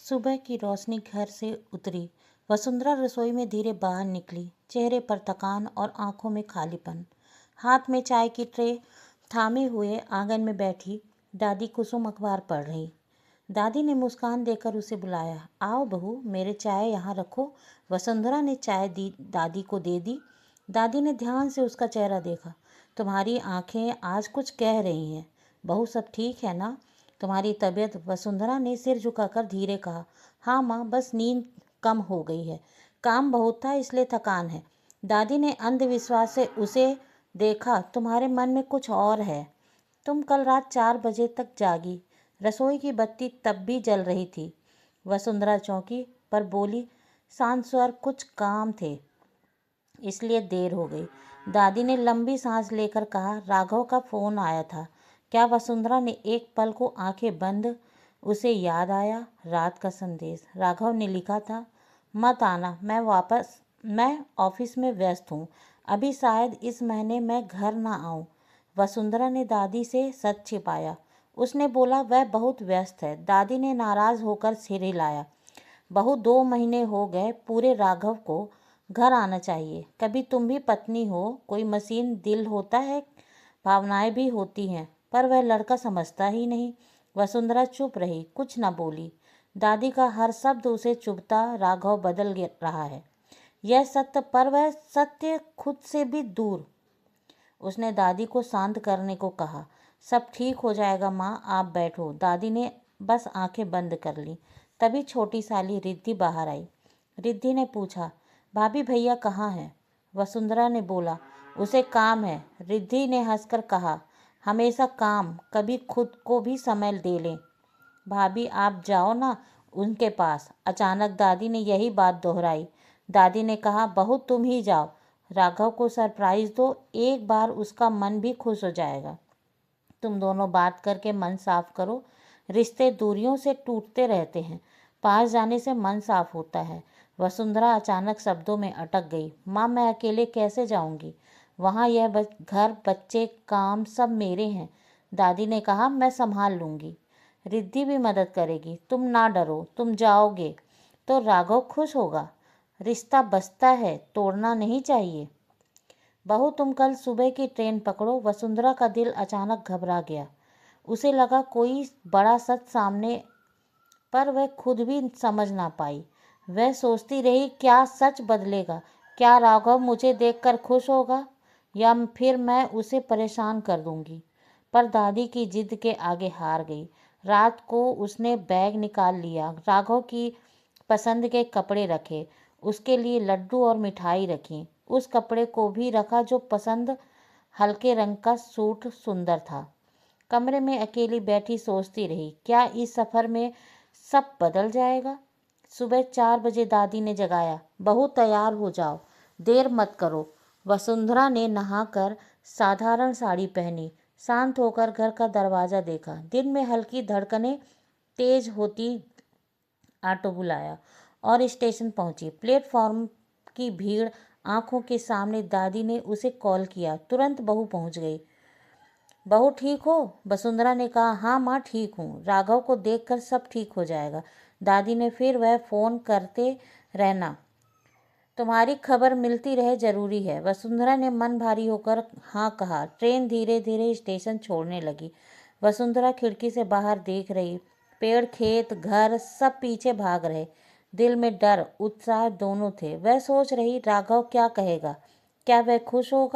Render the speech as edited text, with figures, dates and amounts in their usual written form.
सुबह की रोशनी घर से उतरी। वसुंधरा रसोई में धीरे बाहर निकली, चेहरे पर थकान और आंखों में खालीपन। हाथ में चाय की ट्रे थामे हुए आंगन में बैठी दादी कुसुम अखबार पढ़ रही। दादी ने मुस्कान देकर उसे बुलाया, आओ बहू, मेरे चाय यहाँ रखो। वसुंधरा ने चाय दादी को दे दी। दादी ने ध्यान से उसका चेहरा देखा। तुम्हारी आंखें आज कुछ कह रही हैं। बहू, सब ठीक है ना? तुम्हारी तबीयत? वसुंधरा ने सिर झुकाकर धीरे कहा, हाँ माँ, बस नींद कम हो गई है। काम बहुत था इसलिए थकान है। दादी ने अंधविश्वास से उसे देखा। तुम्हारे मन में कुछ और है। तुम कल रात 4 बजे तक जागी। रसोई की बत्ती तब भी जल रही थी। वसुंधरा चौंकी पर बोली, शांत स्वर, कुछ काम थे इसलिए देर हो गई। दादी ने लंबी सांस लेकर कहा, राघव का फोन आया था क्या? वसुंधरा ने एक पल को आंखें बंद। उसे याद आया रात का संदेश। राघव ने लिखा था, मत आना, मैं ऑफिस में व्यस्त हूँ, अभी शायद इस महीने मैं घर ना आऊँ। वसुंधरा ने दादी से सच छिपाया। उसने बोला, वह बहुत व्यस्त है। दादी ने नाराज होकर सिर हिलाया। बहू, 2 महीने हो गए पूरे, राघव को घर आना चाहिए। कभी तुम भी पत्नी हो, कोई मशीन दिल होता है, भावनाएं भी होती हैं, पर वह लड़का समझता ही नहीं। वसुंधरा चुप रही, कुछ न बोली। दादी का हर शब्द उसे चुभता। राघव बदल रहा है, यह सत्य, पर वह सत्य खुद से भी दूर। उसने दादी को शांत करने को कहा। सब ठीक हो जाएगा माँ, आप बैठो। दादी ने बस आंखें बंद कर ली। तभी छोटी साली रिद्धि बाहर आई। रिद्धि ने पूछा, भाभी भैया कहाँ हैं? वसुंधरा ने बोला, उसे काम है। रिद्धि ने हंसकर कहा, हमेशा काम, कभी खुद को भी समय दे लें। भाभी आप जाओ ना उनके पास। अचानक दादी ने यही बात दोहराई। दादी ने कहा, बहू तुम ही जाओ, राघव को सरप्राइज दो, एक बार उसका मन भी खुश हो जाएगा। तुम दोनों बात करके मन साफ करो। रिश्ते दूरियों से टूटते रहते हैं, पास जाने से मन साफ होता है। वसुंधरा अचानक शब्दों में अटक गई। माँ, मैं अकेले कैसे जाऊंगी? वहाँ यह घर, बच्चे, काम सब मेरे हैं। दादी ने कहा, मैं संभाल लूँगी। रिद्धि भी मदद करेगी। तुम ना डरो, तुम जाओगे तो राघव खुश होगा। रिश्ता बसता है, तोड़ना नहीं चाहिए। बहू, तुम कल सुबह की ट्रेन पकड़ो। वसुंधरा का दिल अचानक घबरा गया। उसे लगा कोई बड़ा सच सामने, पर वह खुद भी समझ ना पाई। वह सोचती रही, क्या सच बदलेगा? क्या राघव मुझे देखकर खुश होगा, या फिर मैं उसे परेशान कर दूंगी? पर दादी की जिद के आगे हार गई। रात को उसने बैग निकाल लिया, राघव की पसंद के कपड़े रखे, उसके लिए लड्डू और मिठाई रखी। उस कपड़े को भी रखा जो पसंद, हल्के रंग का सूट सुंदर था। कमरे में अकेली बैठी सोचती रही, क्या इस सफ़र में सब बदल जाएगा? सुबह 4 बजे दादी ने जगाया, बहू तैयार हो जाओ, देर मत करो। वसुंधरा ने नहाकर साधारण साड़ी पहनी, शांत होकर घर का दरवाज़ा देखा। दिन में हल्की धड़कनें तेज होती। ऑटो बुलाया और स्टेशन पहुंची। प्लेटफॉर्म की भीड़ आंखों के सामने। दादी ने उसे कॉल किया, तुरंत बहू पहुंच गई। बहू ठीक हो? वसुंधरा ने कहा, हाँ माँ ठीक हूँ, राघव को देखकर सब ठीक हो जाएगा। दादी ने फिर, वह फ़ोन करते रहना, तुम्हारी खबर मिलती रहे, जरूरी है। वसुंधरा ने मन भारी होकर हाँ कहा। ट्रेन धीरे धीरे स्टेशन छोड़ने लगी। वसुंधरा खिड़की से बाहर देख रही। पेड़, खेत, घर सब पीछे भाग रहे। दिल में डर, उत्साह दोनों थे। वह सोच रही, राघव क्या कहेगा? क्या वह खुश होगा?